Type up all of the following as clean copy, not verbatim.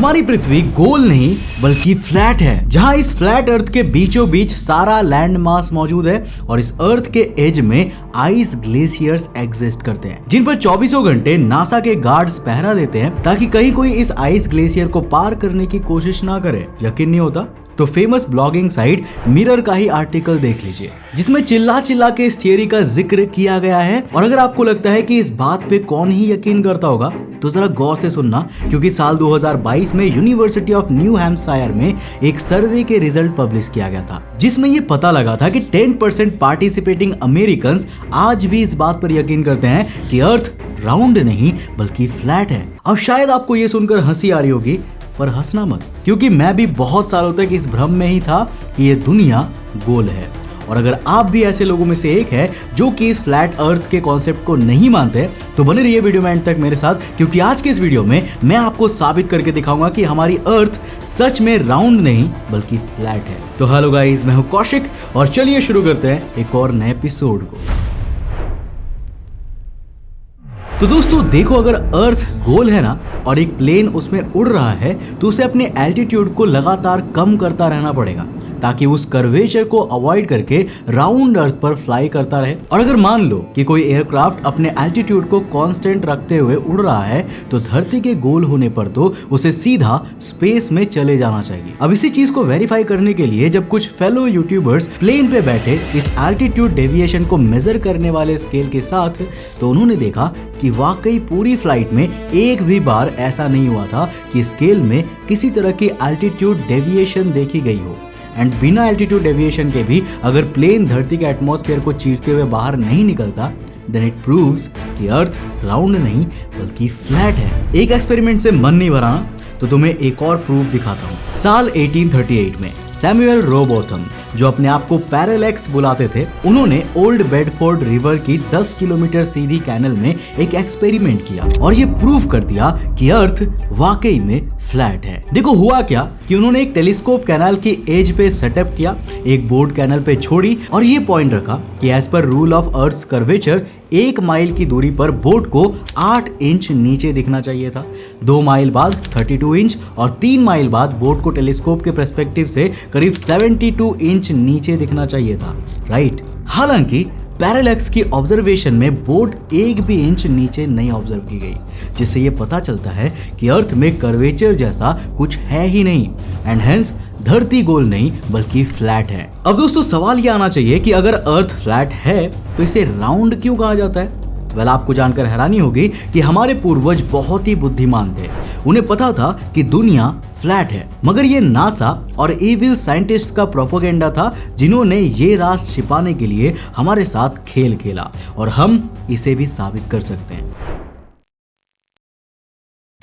हमारी पृथ्वी गोल नहीं बल्कि फ्लैट है, जहां इस फ्लैट अर्थ के बीचों बीच सारा लैंड मास मौजूद है और इस अर्थ के एज में आइस ग्लेशियर्स एग्जिस्ट करते हैं, जिन पर 24 घंटे नासा के गार्ड्स पहरा देते हैं ताकि कहीं कोई इस आइस ग्लेशियर को पार करने की कोशिश ना करे। यकीन नहीं होता तो फेमस ब्लॉगिंग साइट मिरर का ही आर्टिकल देख लीजिए, जिसमें चिल्ला चिल्ला के इस थियरी का जिक्र किया गया है। और अगर आपको लगता है कि इस बात पे कौन ही यकीन करता होगा तो जरा गौर से सुनना, क्योंकि साल 2022 में यूनिवर्सिटी ऑफ न्यू हैम्पशायर में एक सर्वे के रिजल्ट पब्लिश किया गया था, जिसमें ये पता लगा था कि 10% पार्टिसिपेटिंग अमेरिकन्स आज भी इस बात पर यकीन करते हैं कि अर्थ राउंड नहीं बल्कि फ्लैट है। अब शायद आपको ये सुनकर हंसी आ रही होगी, पर हंसना मत, क्योंकि मैं भी बहुत सालों तक इस भ्रम में ही था कि ये दुनिया गोल है। और अगर आप भी ऐसे लोगों में से एक है जो कि इस फ्लैट अर्थ के कॉन्सेप्ट को नहीं मानते, तो बने रहिए वीडियो में एंड तक मेरे साथ, क्योंकि आज के इस वीडियो में मैं आपको साबित करके दिखाऊंगा कि हमारी अर्थ सच में राउंड नहीं बल्कि फ्लैट है। तो हेलो गाइस, मैं हूं कौशिक और चलिए शुरू करते हैं एक और नए एपिसोड को। तो दोस्तों देखो, अगर अर्थ गोल है ना और एक प्लेन उसमें उड़ रहा है तो उसे अपने एल्टीट्यूड को लगातार कम करता रहना पड़ेगा ताकि उस कर्वेचर को अवॉइड करके राउंड अर्थ पर फ्लाई करता रहे। और अगर मान लो कि कोई एयरक्राफ्ट अपने एल्टीट्यूड को कांस्टेंट रखते हुए उड़ रहा है तो धरती के गोल होने पर तो उसे सीधा स्पेस में चले जाना चाहिए। अब इसी चीज को वेरीफाई करने के लिए जब कुछ फेलो यूट्यूबर्स प्लेन पे बैठे इस एल्टीट्यूड डेविएशन को मेजर करने वाले स्केल के साथ, तो उन्होंने देखा कि वाकई पूरी फ्लाइट में एक भी बार ऐसा नहीं हुआ था कि स्केल में किसी तरह की एल्टीट्यूड डेविएशन देखी गई हो। एंड बिना एल्टीट्यूड डेविएशन के भी अगर प्लेन धरती के एटमॉस्फेयर को चीरते हुए बाहर नहीं निकलता, देन इट प्रूव्स कि अर्थ राउंड नहीं बल्कि फ्लैट है। एक एक्सपेरिमेंट से मन नहीं भरा तो तुम्हें एक और प्रूफ दिखाता हूँ। साल 1838 में सैमुअल रोबोथम, जो अपने आप को पैरालेक्स बुलाते थे, उन्होंने ओल्ड बेडफोर्ड रिवर की 10 किलोमीटर सीधी कैनल में एक एक्सपेरिमेंट किया और ये प्रूव कर दिया कि अर्थ वाकई में फ्लैट है। देखो हुआ क्या कि उन्होंने एक टेलीस्कोप कैनाल की एज पे सेटअप किया, एक बोर्ड कैनल पे छोड़ी और ये पॉइंट रखा कि as per rule of earth's curvature 1 mile की दूरी पर बोर्ड को 8 इंच नीचे दिखना चाहिए था। 2 माइल बाद 32 इंच और 3 माइल बाद बोर्ड को टेलीस्कोप के पर्सपेक्टिव से करीब 72 इंच नीचे दिखना चाहिए था, राइट। हालांकि पैरालेक्स की ऑब्जर्वेशन में बोर्ड 1 भी इंच नीचे नहीं ऑब्जर्व की गई, जिससे ये पता चलता है कि अर्थ में कर्वेचर जैसा कुछ है ही नहीं एंड हेंस धरती गोल नहीं बल्कि फ्लैट है। अब दोस्तों सवाल ये आना चाहिए कि अगर अर्थ फ्लैट है तो इसे राउंड क्यों कहा जाता है? वेल, आपको जानकर हैरानी होगी कि हमारे पूर्वज बहुत ही बुद्धिमान थे। उन्हें पता था कि दुनिया फ्लैट है, मगर ये नासा और एविल साइंटिस्ट का प्रोपेगेंडा था, जिन्होंने ये राज छिपाने के लिए हमारे साथ खेल खेला और हम इसे भी साबित कर सकते हैं।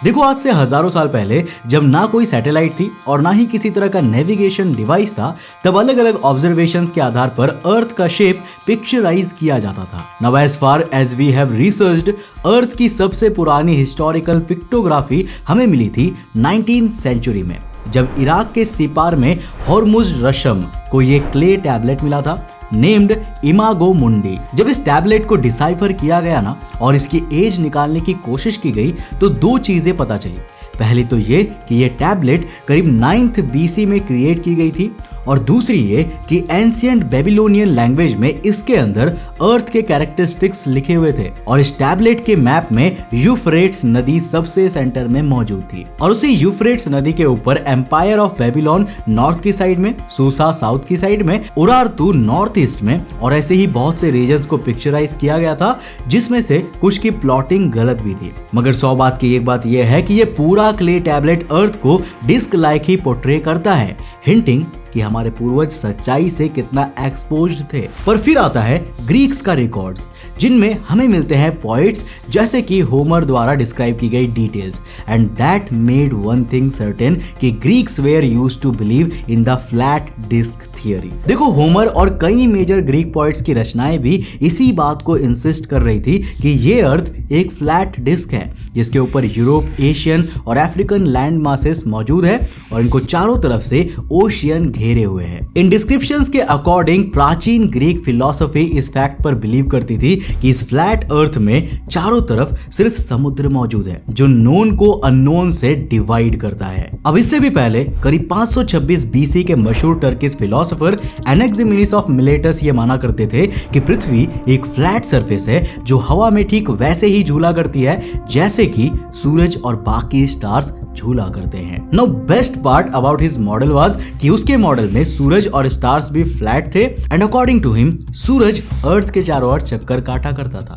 देखो, आज से हजारों साल पहले जब ना कोई सैटेलाइट थी और ना ही किसी तरह का नेविगेशन डिवाइस था, तब अलग अलग ऑब्जर्वेशंस के आधार पर अर्थ का शेप पिक्चराइज किया जाता था। Now as far as we have researched, earth की सबसे पुरानी हिस्टोरिकल पिक्टोग्राफी हमें मिली थी 19th सेंचुरी में, जब इराक के सिपार में होर्मुज रशम को ये क्ले टैबलेट मिला था नेम्ड इमागो मुंडी। जब इस टैबलेट को डिसाइफर किया गया ना और इसकी एज निकालने की कोशिश की गई तो 2 चीजें पता चली। पहली तो ये कि ये टैबलेट करीब 9th BC में क्रिएट की गई थी और दूसरी ये कि एंशिएंट बेबीलोनियन लैंग्वेज में इसके अंदर अर्थ के कैरेक्टरिस्टिक्स लिखे हुए थे और इस टैबलेट के मैप में यूफ्रेट्स नदी सबसे सेंटर में मौजूद थी और उसी यूफ्रेट्स नदी के ऊपर एम्पायर ऑफ बेबीलोन नॉर्थ की साइड में, सूसा साउथ की साइड में, उरारतू नॉर्थ ईस्ट में और ऐसे ही बहुत से रीजन्स को पिक्चराइज किया गया था, जिसमें से कुछ की प्लॉटिंग गलत भी थी। मगर 100 बात की एक बात यह है कि ये पूरा क्ले टैबलेट अर्थ को डिस्क लाइक ही पोर्ट्रे करता है, हिंटिंग कि हमारे पूर्वज सच्चाई से कितना एक्सपोज्ड थे। पर फिर आता है ग्रीक्स का रिकॉर्ड्स, जिनमें हमें मिलते हैं पॉइंट्स जैसे कि होमर द्वारा डिस्क्राइब की गई details and that made one thing certain कि Greeks were used to believe in the flat disc theory. देखो, होमर और कई मेजर ग्रीक पॉइंट्स की रचनाएं भी इसी बात को इंसिस्ट कर रही थी कि ये अर्थ एक फ्लैट डिस्क है जिसके ऊपर यूरोप, एशियन और अफ्रीकन लैंड मासेस मौजूद है और इनको चारों तरफ से ओशियन घेरे हुए है। इन डिस्क्रिप्शंस के अकॉर्डिंग प्राचीन ग्रीक फिलॉसफी इस फैक्ट पर बिलीव करती थी कि इस फ्लैट अर्थ में चारों तरफ सिर्फ समुद्र मौजूद है जो नोन को अननोन से डिवाइड करता है। अब इससे भी पहले करीब 526 बीसी के मशहूर टर्किश फिलोसोफर एनेक्सिमिनिस ऑफ मिलेटस ये माना करते थे कि पृथ्वी एक फ्लैट सरफेस है जो हवा में ठीक वैसे ही झूला करती है जैसे कि सूरज और बाकी स्टार्स झूला करते हैं। Now best part about his model was कि उसके मॉडल में सूरज और स्टार्स भी फ्लैट थे एंड अकॉर्डिंग टू हिम सूरज अर्थ के चारों ओर चक्कर काटा करता था।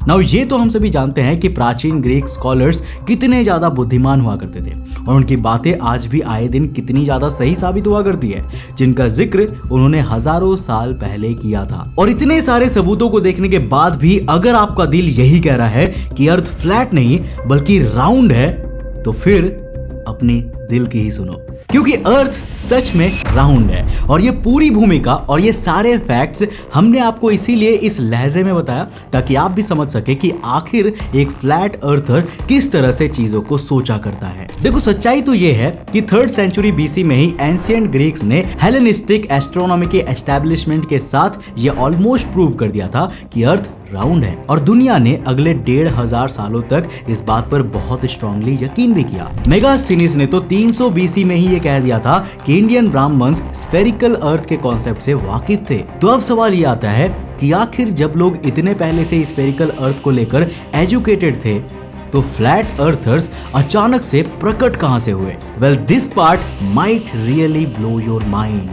नाउ ये तो हम सभी जानते हैं कि प्राचीन ग्रीक स्कॉलर्स कितने ज्यादा बुद्धिमान हुआ करते थे और उनकी बातें आज भी आए दिन कितनी ज्यादा सही साबित हुआ करती है, जिनका जिक्र उन्होंने हजारों साल पहले किया था। और इतने सारे सबूतों को देखने के बाद भी अगर आपका दिल यही कह रहा है कि अर्थ फ्लैट नहीं बल्कि राउंड है, तो फिर अपने दिल की ही सुनो, क्योंकि अर्थ सच में राउंड है। और ये पूरी भूमिका और ये सारे फैक्ट्स हमने आपको इसीलिए इस लहजे में बताया ताकि आप भी समझ सके कि आखिर एक फ्लैट अर्थर किस तरह से चीजों को सोचा करता है। देखो सच्चाई तो ये है कि 3rd सेंचुरी बीसी में ही एंशिएंट ग्रीक्स ने हेलेनिस्टिक एस्ट्रोनॉमी के एस्टैब्लिशमेंट के साथ ये ऑलमोस्ट प्रूव कर दिया था कि अर्थ राउंड है और दुनिया ने अगले 1500 सालों तक इस बात पर बहुत स्ट्रांगली यकीन भी किया। मेगास्थनीज ने तो 300 बीसी में ही ये कह दिया था कि इंडियन ब्राह्मण्स स्फेरिकल अर्थ के कॉन्सेप्ट से वाकिफ थे। तो अब सवाल ये आता है कि आखिर जब लोग इतने पहले से स्फेरिकल अर्थ को लेकर एजुकेटेड थे तो फ्लैट अर्थर्स अचानक से प्रकट कहां से हुए? Well this part might really blow your mind.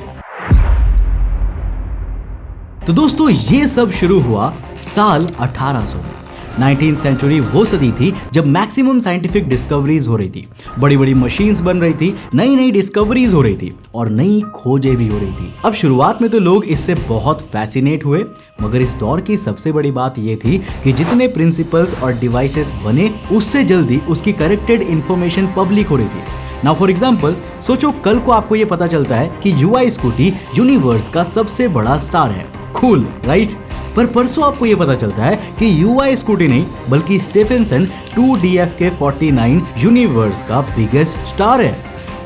तो दोस्तों ये सब शुरू हुआ साल 1800 में। 19th सेंचुरी वो सदी थी जब मैक्सिमम साइंटिफिक डिस्कवरीज हो रही थी, बड़ी बड़ी मशीन्स बन रही थी, नई नई डिस्कवरीज हो रही थी और नई खोजें भी हो रही थी। अब शुरुआत में तो लोग इससे बहुत फैसिनेट हुए, मगर इस दौर की सबसे बड़ी बात ये थी कि जितने प्रिंसिपल्स और डिवाइसेस बने उससे जल्दी उसकी करेक्टेड इंफॉर्मेशन पब्लिक हो रही थी। नाउ फॉर एग्जांपल सोचो कल को आपको ये पता चलता है कि UI स्कूटी यूनिवर्स का सबसे बड़ा स्टार है। Cool right? पर परसों आपको ये पता चलता है कि UI स्कूटी नहीं बल्कि स्टेफेंसन 2DFK49 यूनिवर्स का बिगेस्ट स्टार है।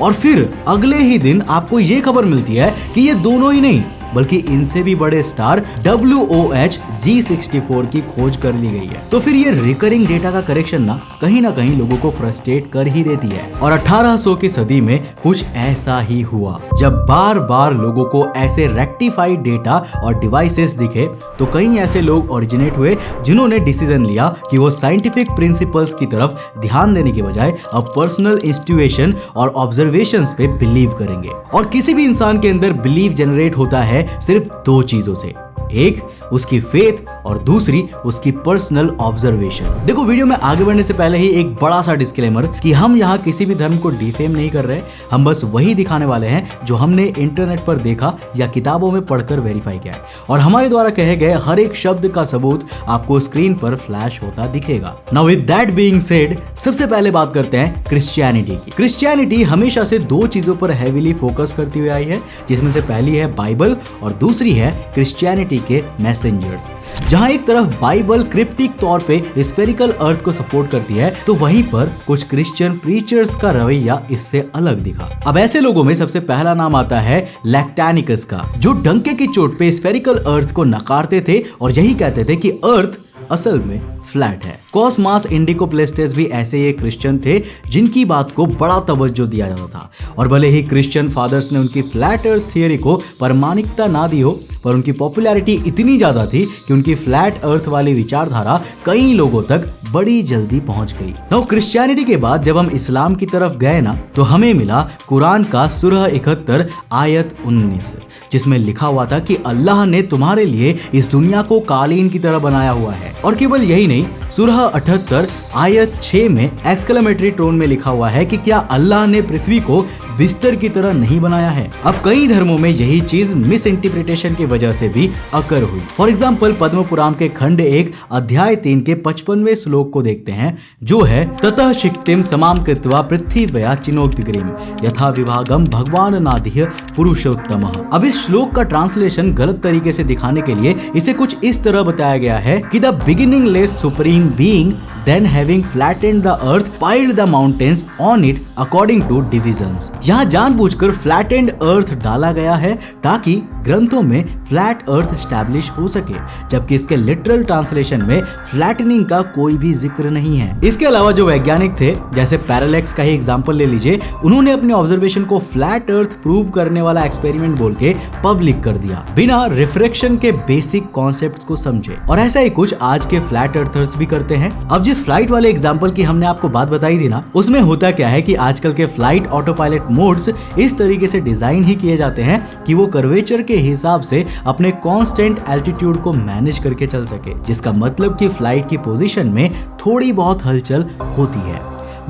और फिर अगले ही दिन आपको ये खबर मिलती है कि ये दोनों ही नहीं बल्कि इनसे भी बड़े स्टार WOH G64 की खोज कर ली गई है। तो फिर ये रिकरिंग डेटा का करेक्शन ना कहीं लोगों को फ्रस्ट्रेट कर ही देती है। और 1800 की सदी में कुछ ऐसा ही हुआ। जब बार बार लोगों को ऐसे रेक्टिफाइड डेटा और डिवाइसेस दिखे तो कई ऐसे लोग ओरिजिनेट हुए जिन्होंने डिसीजन लिया कि वो साइंटिफिक प्रिंसिपल्स की तरफ ध्यान देने की बजाय अब पर्सनल इंस्टीट्यूशन और ऑब्जर्वेशंस पे बिलीव करेंगे। और किसी भी इंसान के अंदर बिलीव जनरेट होता है सिर्फ 2 चीजों से, एक उसकी फेथ और दूसरी उसकी पर्सनल ऑब्जर्वेशन। देखो वीडियो में आगे बढ़ने से पहले ही एक बड़ा सा डिस्क्लेमर कि हम यहाँ किसी भी धर्म को डिफेम नहीं कर रहे, हम बस वही दिखाने वाले हैं जो हमने इंटरनेट पर देखा या किताबों में पढ़कर वेरीफाई किया है और हमारे द्वारा कहे गए हर एक शब्द का सबूत आपको स्क्रीन पर फ्लैश होता दिखेगा। Now with that being said सबसे पहले बात करते हैं क्रिश्चियनिटी की। क्रिश्चियनिटी हमेशा से 2 चीजों पर हेवीली फोकस करती हुई आई है, जिसमें से पहली है बाइबल और दूसरी है क्रिश्चियनिटी के मैसेंजर्स। जहां एक तरफ बाइबल क्रिप्टिक तौर पे स्फेरिकल अर्थ को सपोर्ट करती है तो वहीं पर कुछ क्रिश्चियन प्रीचर्स का रवैया इससे अलग दिखा। अब ऐसे लोगों में सबसे पहला नाम आता है लैक्टैनिकस का, जो डंके की चोट पे स्फेरिकल अर्थ को नकारते थे और यही कहते थे कि अर्थ असल में फ्लैट है। कॉस्मास इंडिकोप्लेस्टेस भी ऐसे ही क्रिश्चियन थे जिनकी बात को बड़ा तवज्जो दिया जाता था और भले ही क्रिश्चियन फादर्स ने उनकी फ्लैट अर्थ थियरी को प्रामाणिकता ना दी हो, पर उनकी पॉपुलैरिटी इतनी ज्यादा थी कि उनकी फ्लैट अर्थ वाली विचारधारा कई लोगों तक बड़ी जल्दी पहुंच गई। नाउ क्रिश्चियनिटी के बाद जब हम इस्लाम की तरफ गए ना तो हमें मिला कुरान का सूरह 71 आयत 19, जिसमें लिखा हुआ था कि अल्लाह ने तुम्हारे लिए इस दुनिया को कालीन की तरह बनाया हुआ है। और केवल यही नहीं, सूरह 78 आयत 6 में एक्सक्लेमेटरी टोन में लिखा हुआ है कि क्या अल्लाह ने पृथ्वी को बिस्तर की तरह नहीं बनाया है। अब कई धर्मों में यही चीज मिस इंटरप्रिटेशन की वजह से भी अकर हुई। फॉर एग्जाम्पल पद्म पुराण के खंड 1 अध्याय 3 के 55वें श्लोक को देखते हैं, जो है ततः शिक्तिम समाम कृत्वा पृथ्वीया चिनोक्तिग्रीम यथा विभागम भगवान नादिह पुरुषोत्तमः। अब इस श्लोक का ट्रांसलेशन गलत तरीके से दिखाने के लिए इसे कुछ इस तरह बताया गया है कि the beginningless supreme being then having flattened the earth piled the mountains on it according to divisions। यहाँ जानबूझकर flattened earth डाला गया है ताकि ग्रंथों में फ्लैट अर्थ स्टैब्लिश हो सके, जबकि इसके लिटरल ट्रांसलेशन में फ्लैटनिंग का कोई भी जिक्र नहीं है। इसके अलावा जो वैज्ञानिक थे, जैसे पैरालेक्स का ही एग्जांपल ले लीजिए, उन्होंने अपने ऑब्जर्वेशन को फ्लैट अर्थ प्रूव करने वाला एक्सपेरिमेंट बोल के पब्लिक कर दिया, बिना रिफ्रैक्शन के बेसिक कॉन्सेप्ट्स को समझे। और ऐसा ही कुछ आज के फ्लैट अर्थर्स भी करते हैं। अब जिस फ्लाइट वाले एग्जांपल की हमने आपको बात बताई थी ना, उसमें होता क्या है कि आजकल के फ्लाइट ऑटो पायलट मोड्स इस तरीके से डिजाइन ही किए जाते हैं कि वो कर्वेचर के हिसाब से अपने कांस्टेंट एल्टीट्यूड को मैनेज करके चल सके, जिसका मतलब कि फ्लाइट की पोजीशन में थोड़ी बहुत हलचल होती है,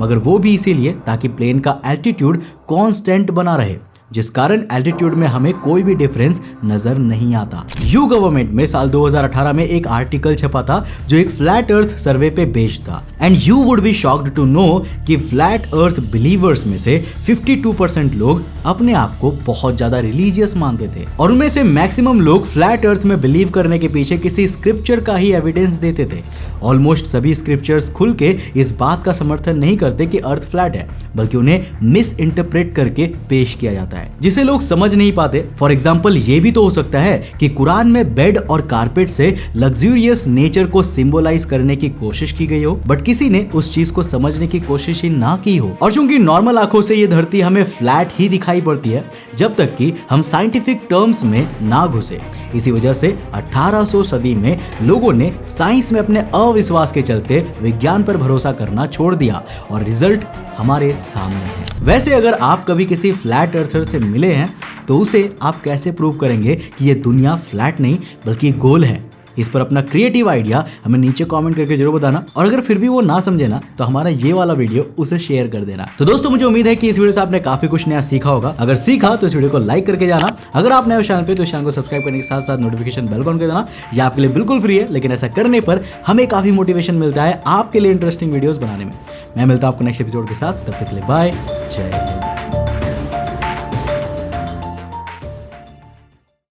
मगर वो भी इसीलिए ताकि प्लेन का एल्टीट्यूड कांस्टेंट बना रहे, जिस कारण एल्टीट्यूड में हमें कोई भी डिफरेंस नजर नहीं आता। यू गवर्नमेंट में साल 2018 में एक आर्टिकल छपा था जो एक फ्लैट अर्थ सर्वे पे बेस्ड था, and you would be shocked to know कि फ्लैट अर्थ बिलीवर्स में से 52% लोग अपने आप को बहुत ज्यादा रिलीजियस मानते थे, और उनमें से मैक्सिमम लोग फ्लैट अर्थ में बिलीव करने के पीछे किसी स्क्रिप्चर का ही एविडेंस देते थे। ऑलमोस्ट सभी स्क्रिप्चर्स खुल के इस बात का समर्थन नहीं करते कि अर्थ फ्लैट है, बल्कि उन्हें मिस इंटरप्रेट करके पेश किया जाता है, जिसे लोग समझ नहीं पाते। फॉर एग्जाम्पल, ये भी तो हो सकता है कि कुरान में बेड और कारपेट से लग्जूरियस नेचर को सिंबलाइज करने की कोशिश की गई हो, बट किसी ने उस चीज को समझने की कोशिश ही ना की हो। और चूंकि नॉर्मल आंखों से ये धरती हमें फ्लैट ही दिखाई पड़ती है जब तक कि हम साइंटिफिक टर्म्स में ना घुसे, इसी वजह से 1800 सदी में लोगों ने साइंस में अपने अविश्वास के चलते विज्ञान पर भरोसा करना छोड़ दिया, और रिजल्ट हमारे सामने है। वैसे अगर आप कभी किसी फ्लैट अर्थर से मिले हैं तो उसे आप कैसे प्रूव करेंगे कि ये दुनिया फ्लैट नहीं बल्कि गोल है? इस पर अपना क्रिएटिव आइडिया हमें नीचे कमेंट करके जरूर बताना, और अगर फिर भी वो ना समझे ना तो हमारा ये वाला वीडियो उसे शेयर कर देना। तो दोस्तों, मुझे उम्मीद है कि इस वीडियो से आपने काफी कुछ नया सीखा होगा। अगर सीखा तो इस वीडियो को लाइक करके जाना। अगर आप नए हो चैनल पे तो चैनल को सब्सक्राइब करने के साथ साथ नोटिफिकेशन बेल ऑन कर देना। यह आपके लिए बिल्कुल फ्री है, लेकिन ऐसा करने पर हमें काफी मोटिवेशन मिलता है आपके लिए इंटरेस्टिंग वीडियोस बनाने में। मैं मिलता हूं आपको नेक्स्ट एपिसोड के साथ, तब तक के लिए बाय, जय हिंद।